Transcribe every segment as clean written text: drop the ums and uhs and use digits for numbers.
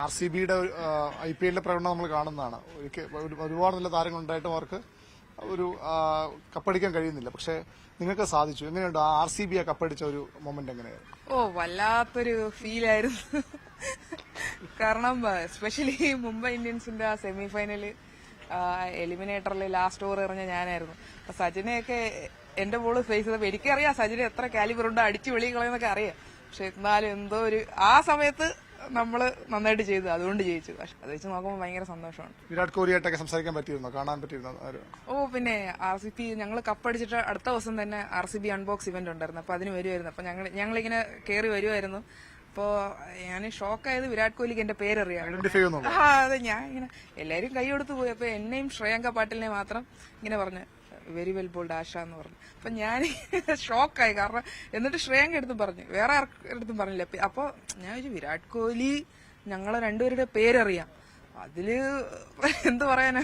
RCBയുടെ IPL പ്രകടനം നമ്മൾ കാണുന്നതാണ്. ഒരുപാട് നല്ല താരങ്ങളുണ്ടായിട്ടും അവർക്ക് ഒരു കപ്പടിക്കാൻ കഴിയുന്നില്ല. പക്ഷെ നിങ്ങൾക്ക് സാധിച്ചു. എങ്ങനെയുണ്ട് RCB കപ്പടിച്ച ഒരു മൊമെന്റ് എങ്ങനെയായിരുന്നു? വല്ലാത്തൊരു ഫീലായിരുന്നു. കാരണം എസ്പെഷ്യലി മുംബൈ ഇന്ത്യൻസിന്റെ ആ സെമി ഫൈനല് എലിമിനേറ്ററിൽ ലാസ്റ്റ് ഓവർ എറിഞ്ഞ ഞാനായിരുന്നു. അപ്പൊ സജിനെയൊക്കെ എന്റെ ബോള് ഫേസ് ചെയ്തപ്പോ എനിക്കറിയാം സജിന് എത്ര കാലിബർ ഉണ്ട്, അടിച്ചു വെളിയിൽ കളയെന്നൊക്കെ അറിയാം. പക്ഷെ എന്നാലും എന്തോ ഒരു ആ സമയത്ത് നമ്മള് നന്നായിട്ട് ചെയ്തു, അതുകൊണ്ട് ജയിച്ചു. പക്ഷെ അത് വെച്ച് നോക്കുമ്പോൾ ഭയങ്കര സന്തോഷമാണ്. വിരാട് കോഹ്ലിയായിട്ടൊക്കെ സംസാരിക്കാൻ പറ്റിയിരുന്നോ, കാണാൻ പറ്റിയിരുന്നോ? പിന്നെ RCB ഞങ്ങൾ കപ്പടിച്ചിട്ട് അടുത്ത ദിവസം തന്നെ RCB അൺബോക്സ് ഇവന്റ് ഉണ്ടായിരുന്നു. അപ്പൊ അതിന് വരുമായിരുന്നു. അപ്പൊ ഞങ്ങളിങ്ങനെ കയറി വരുമായിരുന്നു. അപ്പോ ഞാൻ ഷോക്കായത് വിരാട് കോഹ്ലിക്ക് എന്റെ പേരറിയാം. അതെ, ഞാൻ ഇങ്ങനെ എല്ലാരും കൈ കൊടുത്തു പോയി. അപ്പൊ എന്നെയും ശ്രേയങ്ക പാട്ടീലിനെ മാത്രം ഇങ്ങനെ പറഞ്ഞു വെരി വെൽ ബോൾഡ് ആശ എന്ന് പറഞ്ഞു. അപ്പൊ ഞാൻ ഷോക്കായി. കാരണം എന്നിട്ട് ശ്രേയങ്ക എടുത്തും പറഞ്ഞു, വേറെ ആർക്കും പറഞ്ഞില്ല. അപ്പൊ ഞാൻ ചോദിച്ചു വിരാട് കോഹ്ലി ഞങ്ങളെ രണ്ടുപേരുടെ പേരറിയാം, അതില് എന്ത് പറയാനാ,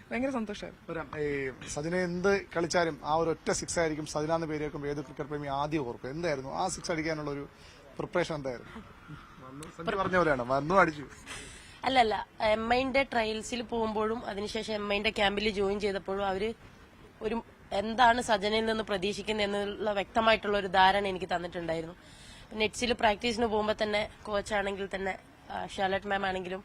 ഭയങ്കര സന്തോഷമായിരുന്നു. സജിനെ എന്ത് കളിച്ചാലും ആ ഒരു ഒറ്റ സിക്സ് ആയിരിക്കും സജിനാന്ന് പേര് കേൾക്കുമ്പോൾ ഏത് ക്രിക്കറ്റ് പ്രേമി ആദ്യം ഓർക്കും. എന്തായിരുന്നു ആ സിക്സ് അടിക്കാനുള്ള ഒരു പ്രിപ്പറേഷൻ? എന്തായിരുന്നു? പറഞ്ഞ പോലെയാണ് വന്നു അടിച്ചു. അല്ലല്ല, MIന്റെ ട്രയൽസിൽ പോകുമ്പോഴും അതിനുശേഷം MIന്റെ ക്യാമ്പിൽ ജോയിൻ ചെയ്തപ്പോഴും അവര് ഒരു എന്താണ് സജനയിൽ നിന്ന് പ്രതീക്ഷിക്കുന്നത് എന്നുള്ള വ്യക്തമായിട്ടുള്ള ഒരു ധാരണ എനിക്ക് തന്നിട്ടുണ്ടായിരുന്നു. നെറ്റ്സിൽ പ്രാക്ടീസിന് പോകുമ്പോൾ തന്നെ കോച്ചാണെങ്കിൽ തന്നെ ഷാലറ്റ് മാം ആണെങ്കിലും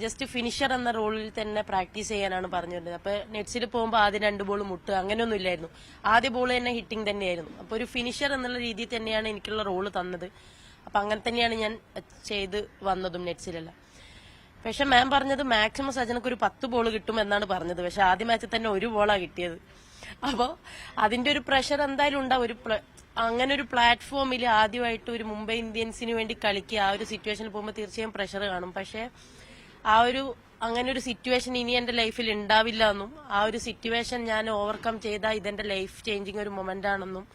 ജസ്റ്റ് ഫിനിഷർ എന്ന റോളിൽ തന്നെ പ്രാക്ടീസ് ചെയ്യാനാണ് പറഞ്ഞിരുന്നത്. അപ്പൊ നെറ്റ്സിൽ പോകുമ്പോൾ ആദ്യം 2 ബോൾ മുട്ടുക അങ്ങനെയൊന്നും ഇല്ലായിരുന്നു. ആദ്യ ബോൾ തന്നെ ഹിറ്റിംഗ് തന്നെയായിരുന്നു. അപ്പൊ ഒരു ഫിനിഷർ എന്നുള്ള രീതിയിൽ തന്നെയാണ് എനിക്കുള്ള റോള് തന്നത്. അപ്പൊ അങ്ങനെ തന്നെയാണ് ഞാൻ ചെയ്ത് വന്നതും നെറ്റ്സിലെല്ലാം. പക്ഷെ മാം പറഞ്ഞത് മാക്സിമം സജനക്ക് ഒരു 10 ബോൾ കിട്ടും എന്നാണ് പറഞ്ഞത്. പക്ഷെ ആദ്യ മാച്ചിൽ തന്നെ 1 ബോളാ കിട്ടിയത്. അപ്പോ അതിന്റെ ഒരു പ്രഷർ എന്തായാലും ഉണ്ടാവും. അങ്ങനെ ഒരു പ്ലാറ്റ്ഫോമിൽ ആദ്യമായിട്ട് ഒരു മുംബൈ ഇന്ത്യൻസിന് വേണ്ടി കളിക്കുക, ആ ഒരു സിറ്റുവേഷനിൽ പോകുമ്പോൾ തീർച്ചയായും പ്രഷർ കാണും. പക്ഷെ അങ്ങനെ ഒരു സിറ്റുവേഷൻ ഇനി എന്റെ ലൈഫിൽ ഉണ്ടാവില്ല എന്നും ആ ഒരു സിറ്റുവേഷൻ ഞാൻ ഓവർകം ചെയ്താൽ ഇതെന്റെ ലൈഫ് ചേഞ്ചിങ് ഒരു മൊമെന്റ് ആണെന്നും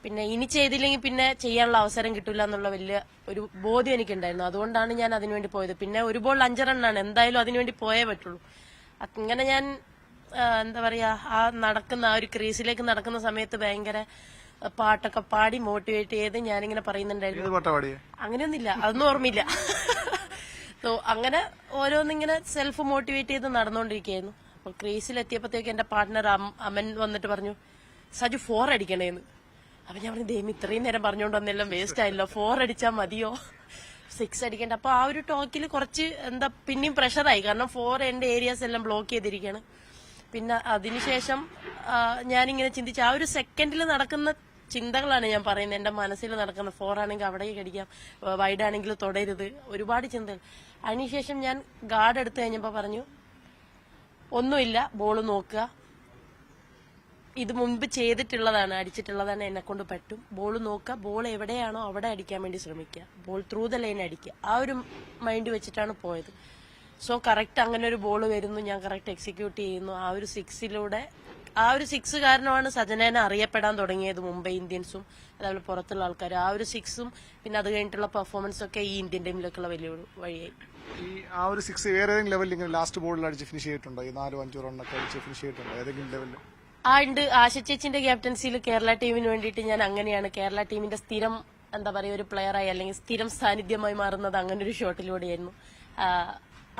പിന്നെ ഇനി ചെയ്തില്ലെങ്കിൽ പിന്നെ ചെയ്യാനുള്ള അവസരം കിട്ടില്ല എന്നുള്ള വലിയ ഒരു ബോധ്യം എനിക്കുണ്ടായിരുന്നു. അതുകൊണ്ടാണ് ഞാൻ അതിനുവേണ്ടി പോയത്. പിന്നെ 1 ബോൾ 5 റണ്ണാണ്, എന്തായാലും അതിനുവേണ്ടി പോയേ പറ്റുള്ളൂ. അങ്ങനെ ഞാൻ എന്താ പറയാ ആ ഒരു ക്രീസിലേക്ക് നടക്കുന്ന സമയത്ത് ഭയങ്കര പാട്ടൊക്കെ പാടി മോട്ടിവേറ്റ് ചെയ്ത് ഞാനിങ്ങനെ പറയുന്നുണ്ടായിരുന്നു. അങ്ങനെയൊന്നുമില്ല, അതൊന്നും ഓർമ്മയില്ല. അങ്ങനെ ഓരോന്നിങ്ങനെ സെൽഫ് മോട്ടിവേറ്റ് ചെയ്ത് നടന്നുകൊണ്ടിരിക്കുകയായിരുന്നു. അപ്പൊ ക്രീസിലെത്തിയപ്പോഴത്തേക്ക് എന്റെ പാർട്ട്ണർ അമൻ വന്നിട്ട് പറഞ്ഞു സജു 4 അടിക്കണേന്ന്. അപ്പൊ ഞാൻ പറഞ്ഞു ദൈവം ഇത്രയും നേരം പറഞ്ഞുകൊണ്ട് വന്നെല്ലാം വേസ്റ്റ് ആയല്ലോ, 4 അടിച്ചാൽ മതിയോ, 6 അടിക്കണ്ട. അപ്പൊ ആ ഒരു ടോക്കിൽ കുറച്ച് പിന്നെയും പ്രഷറായി. കാരണം 4 എന്റെ ഏരിയാസ് എല്ലാം ബ്ലോക്ക് ചെയ്തിരിക്കുകയാണ്. പിന്നെ അതിനുശേഷം ഞാനിങ്ങനെ ചിന്തിച്ചു ആ ഒരു സെക്കൻഡിൽ നടക്കുന്ന ചിന്തകളാണ് ഞാൻ പറയുന്നത്. എന്റെ മനസ്സിൽ നടക്കുന്ന 4 ആണെങ്കിൽ അവിടേക്ക് അടിക്കാം, വൈഡ് ആണെങ്കിൽ തൊടരുത്, ഒരുപാട് ചിന്തകൾ. അതിനുശേഷം ഞാൻ ഗാർഡ് എടുത്തു കഴിഞ്ഞപ്പോ പറഞ്ഞു ഒന്നുമില്ല, ബോൾ നോക്കുക, ഇത് മുൻപ് ചെയ്തിട്ടുള്ളതാണ്, അടിച്ചിട്ടുള്ളതാണ്, എന്നെ കൊണ്ട് പറ്റും. ബോൾ നോക്കുക, ബോൾ എവിടെയാണോ അവിടെ അടിക്കാൻ വേണ്ടി ശ്രമിക്കുക, ബോൾ ത്രൂ ദ ലൈൻ അടിക്കുക. ആ ഒരു മൈൻഡ് വെച്ചിട്ടാണ് പോയത്. സോ കറക്റ്റ് അങ്ങനെ ഒരു ബോൾ വരുന്നു, ഞാൻ കറക്റ്റ് എക്സിക്യൂട്ട് ചെയ്യുന്നു. ആ ഒരു 6 കാരണമാണ് സജനേനെ അറിയപ്പെടാൻ തുടങ്ങിയത് മുംബൈ ഇന്ത്യൻസും അതേപോലെ പുറത്തുള്ള ആൾക്കാർ. ആ ഒരു 6ഉം പിന്നെ അത് കഴിഞ്ഞിട്ടുള്ള പെർഫോമൻസ് ഒക്കെ ഈ ഇന്ത്യൻ ടീമിലേക്കുള്ള വലിയൊരു വഴിയായി. ഈ ആ ഒരു 6 വേറെ ഏതെങ്കിലും ലെവലിൽ ഇങ്ങനെ ലാസ്റ്റ് ബോളിൽ അടിച്ച് ഫിനിഷ് ചെയ്തിട്ടുണ്ടോ? ഈ 4-5 റണ്ണൊക്കെ അടിച്ച് ഫിനിഷ് ചെയ്തിട്ടുണ്ടോ ഏതെങ്കിലും ലെവലിൽ? ഉണ്ട്. ആശ ചേച്ചിന്റെ ക്യാപ്റ്റൻസിയിൽ കേരള ടീമിന് വേണ്ടിയിട്ട് ഞാൻ അങ്ങനെയാണ് കേരള ടീമിന്റെ സ്ഥിരം എന്താ പറയുക ഒരു പ്ലെയറായി അല്ലെങ്കിൽ സ്ഥിരം സാന്നിധ്യമായി മാറുന്നത് അങ്ങനെ ഒരു ഷോട്ടിലൂടെയായിരുന്നു.